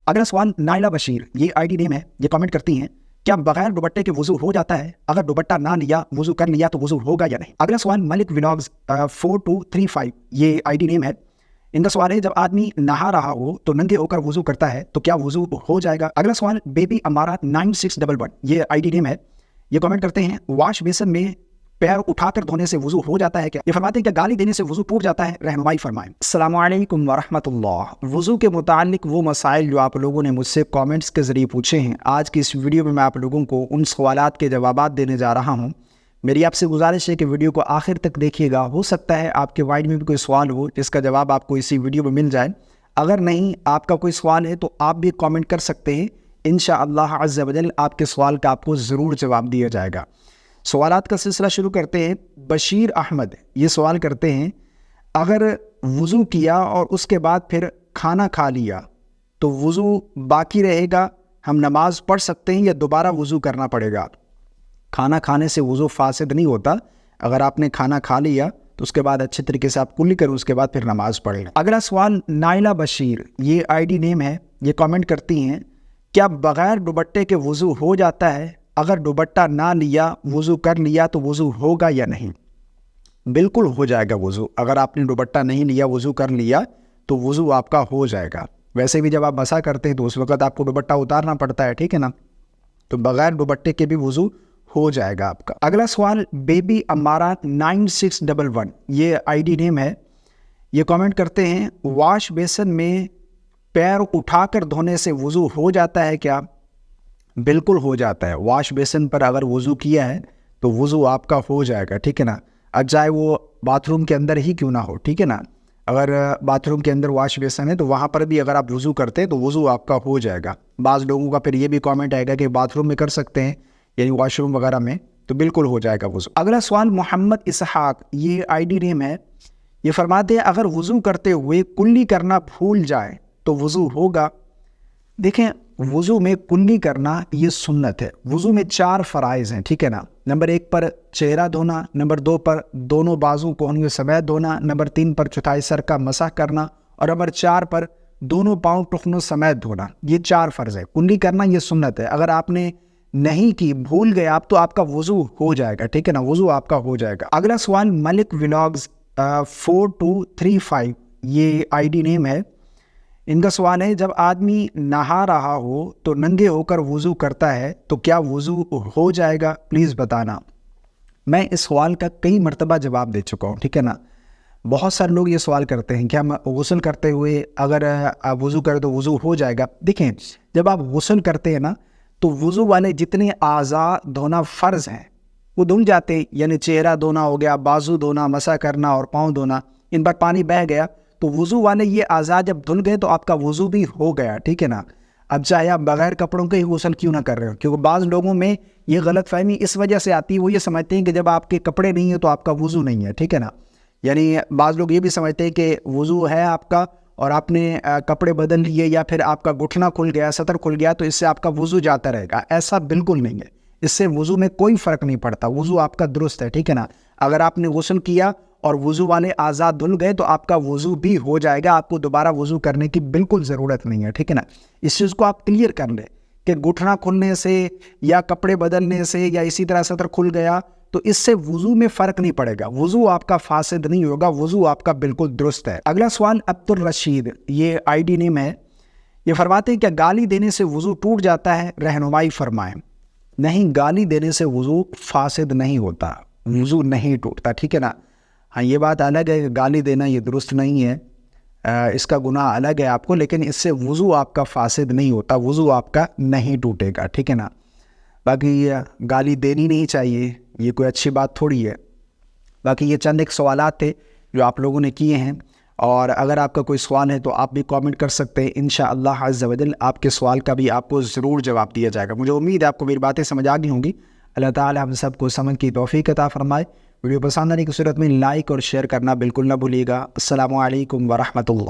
अगला सवाल नाइला बशीर, ये आईडी नेम है, ये कमेंट करती हैं क्या बगैर दुपट्टे के वुजू हो जाता है? अगर दुपट्टा ना लिया वुजू कर लिया तो वुजू होगा या नहीं? अगला सवाल मलिक व्लॉग्स 4235, ये आईडी नेम है, इनका सवाल है जब आदमी नहा रहा हो तो नंगे होकर वुजू करता है तो क्या वुजू हो जाएगा? अगला सवाल बेबी अमारा 9611, ये आईडी नेम है, ये कमेंट करते हैं वॉश बेसन में पैर उठाकर धोने से वुजू हो जाता है क्या? ये फरमाते हैं क्या गाली देने से वुजू टूट जाता है? रहनुमाई फरमाएं। अस्सलामु अलैकुम वरहमतुल्लाह। वुजू के मुतालिक वो मसाइल जो आप लोगों ने मुझसे कमेंट्स के ज़रिए पूछे हैं, आज की इस वीडियो में मैं आप लोगों को उन सवालात के जवाबात देने जा रहा हूँ। मेरी आपसे गुजारिश है कि वीडियो को आखिर तक देखिएगा, हो सकता है आपके माइंड में भी कोई सवाल हो जिसका जवाब आपको इसी वीडियो में मिल जाए। अगर नहीं आपका कोई सवाल है तो आप भी कमेंट कर सकते हैं, इंशाअल्लाह अज़्ज़ा वजल आपके सवाल का आपको ज़रूर जवाब दिया जाएगा। सवालात का सिलसिला शुरू करते हैं। बशीर अहमद ये सवाल करते हैं अगर वुज़ू किया और उसके बाद फिर खाना खा लिया तो वुज़ू बाकी रहेगा, हम नमाज पढ़ सकते हैं या दोबारा वुज़ू करना पड़ेगा? खाना खाने से वुज़ू फासिद नहीं होता, अगर आपने खाना खा लिया तो उसके बाद अच्छे तरीके से आप कुल्ली करें, उसके बाद फिर नमाज पढ़ें। अगला सवाल नाइला बशीर, ये आईडी नेम है, ये कमेंट करती हैं क्या बग़ैर दुपट्टे के वुज़ू हो जाता है? अगर दुपट्टा ना लिया वुज़ू कर लिया तो वुज़ू होगा या नहीं? बिल्कुल हो जाएगा वुज़ू। अगर आपने दुपट्टा नहीं लिया वुज़ू कर लिया तो वुज़ू आपका हो जाएगा। वैसे भी जब आप मसा करते हैं तो उस वक़्त आपको दुपट्टा उतारना पड़ता है, ठीक है ना? तो बग़ैर दुपट्टे के भी वुज़ू हो जाएगा आपका। अगला सवाल बेबी अमारा 9611, ये आईडी नेम है, ये कमेंट करते हैं वॉश बेसन में पैर उठाकर धोने से वुज़ू हो जाता है क्या? बिल्कुल हो जाता है। वॉश बेसन पर अगर वुज़ू किया है तो वुज़ू आपका हो जाएगा, ठीक है ना? अब चाहे वो बाथरूम के अंदर ही क्यों ना हो, ठीक है ना? अगर बाथरूम के अंदर वॉश बेसन है तो वहाँ पर भी अगर आप वुज़ू करते हैं तो वुज़ू आपका हो जाएगा। बाज़ लोगों का फिर ये भी कमेंट आएगा कि बाथरूम में कर सकते हैं, यानी वॉशरूम वगैरह में, तो बिल्कुल हो जाएगा वुज़ू। अगला सवाल मोहम्मद इसहाक, ये आईडी नेम है, ये फरमाते हैं अगर वुज़ू करते हुए कुल्ली करना भूल जाए तो वुज़ू होगा? देखें, वुज़ू में कुल्ली करना ये सुन्नत है। वुज़ू में 4 फ़राइज़ हैं, ठीक है ना? नंबर 1 पर चेहरा धोना, नंबर 2 पर दोनों बाजू कोहनियों समेत धोना, नंबर 3 पर चौथाई सर का मसाह करना और नंबर 4 पर दोनों पाँव टुखनों समेत धोना। ये 4 फ़र्ज़ है। कुल्ली करना ये सुन्नत है। अगर आपने नहीं की, भूल गए आप, तो आपका वुज़ू हो जाएगा, ठीक है ना? वुज़ू आपका हो जाएगा। अगला सवाल मलिक व्लॉग्स 4235, ये आईडी नेम है, इनका सवाल है जब आदमी नहा रहा हो तो नंगे होकर वुज़ू करता है तो क्या वुज़ू हो जाएगा? प्लीज़ बताना। मैं इस सवाल का कई मरतबा जवाब दे चुका हूँ, ठीक है ना? बहुत सारे लोग ये सवाल करते हैं कि हम गुस्ल करते हुए अगर आप वुज़ू करें तो वुज़ू हो जाएगा। देखें, जब आप गुस्ल करते हैं ना तो वुज़ू वाले जितने आज़ा धोना फ़र्ज़ हैं वो धुल जाते, यानी चेहरा धोना हो गया, बाजू धोना, मसा करना और पाँव धोना, इन पर पानी बह गया तो वुज़ू वाले ये आज़ा जब धुल गए तो आपका वुज़ू भी हो गया, ठीक है ना? अब चाहे आप बग़ैर कपड़ों के ही गुस्ल क्यों ना कर रहे हो, क्योंकि बाज़ लोगों में ये गलतफ़हमी इस वजह से आती है, वो ये समझते हैं कि जब आपके कपड़े नहीं है तो आपका वुज़ू नहीं है, ठीक है ना? यानी बाज़ लोग ये भी समझते हैं कि वुज़ू है आपका और आपने कपड़े बदल लिए या फिर आपका घुटना खुल गया, सतर खुल गया तो इससे आपका वुज़ू जाता रहेगा। ऐसा बिल्कुल नहीं है, इससे वुज़ू में कोई फ़र्क नहीं पड़ता, वुज़ू आपका दुरुस्त है, ठीक है ना? अगर आपने गुस्ल किया और वुज़ू वाले आज़ाद धुल गए तो आपका वुज़ू भी हो जाएगा, आपको दोबारा वुज़ू करने की बिल्कुल ज़रूरत नहीं है, ठीक है ना? इस चीज़ को आप क्लियर कर लें कि घुटना खुलने से या कपड़े बदलने से या इसी तरह सतर खुल गया तो इससे वुज़ू में फ़र्क नहीं पड़ेगा, वुज़ू आपका फासिद नहीं होगा, वुज़ू आपका बिल्कुल दुरुस्त है। अगला सवाल अब्दुल रशीद, ये आईडी नेम है, ये फरमाते हैं क्या गाली देने से वुज़ू टूट जाता है? रहनुमाई फरमाएं। नहीं, गाली देने से वुज़ू फासिद नहीं होता, वुज़ू नहीं टूटता, ठीक है ना? हाँ, ये बात अलग है, गाली देना ये दुरुस्त नहीं है, इसका गुनाह अलग है आपको, लेकिन इससे वुज़ू आपका फासिद नहीं होता, वुज़ू आपका नहीं टूटेगा, ठीक है ना? बाकी गाली देनी नहीं चाहिए, ये कोई अच्छी बात थोड़ी है। बाकी ये चंद एक सवालात थे जो आप लोगों ने किए हैं, और अगर आपका कोई सवाल है तो आप भी कमेंट कर सकते हैं, इंशाअल्लाह अज़्ज़ा वजल आपके सवाल का भी आपको ज़रूर जवाब दिया जाएगा। मुझे उम्मीद है आपको मेरी बातें समझ आ गई होंगी। अल्लाह ताला हम सबको समझ की तौफीक अता फरमाए। वीडियो पसंद आने की सूरत में लाइक और शेयर करना बिल्कुल ना भूलिएगा। अस्सलामु अलैकुम वरहमतुल्लाह।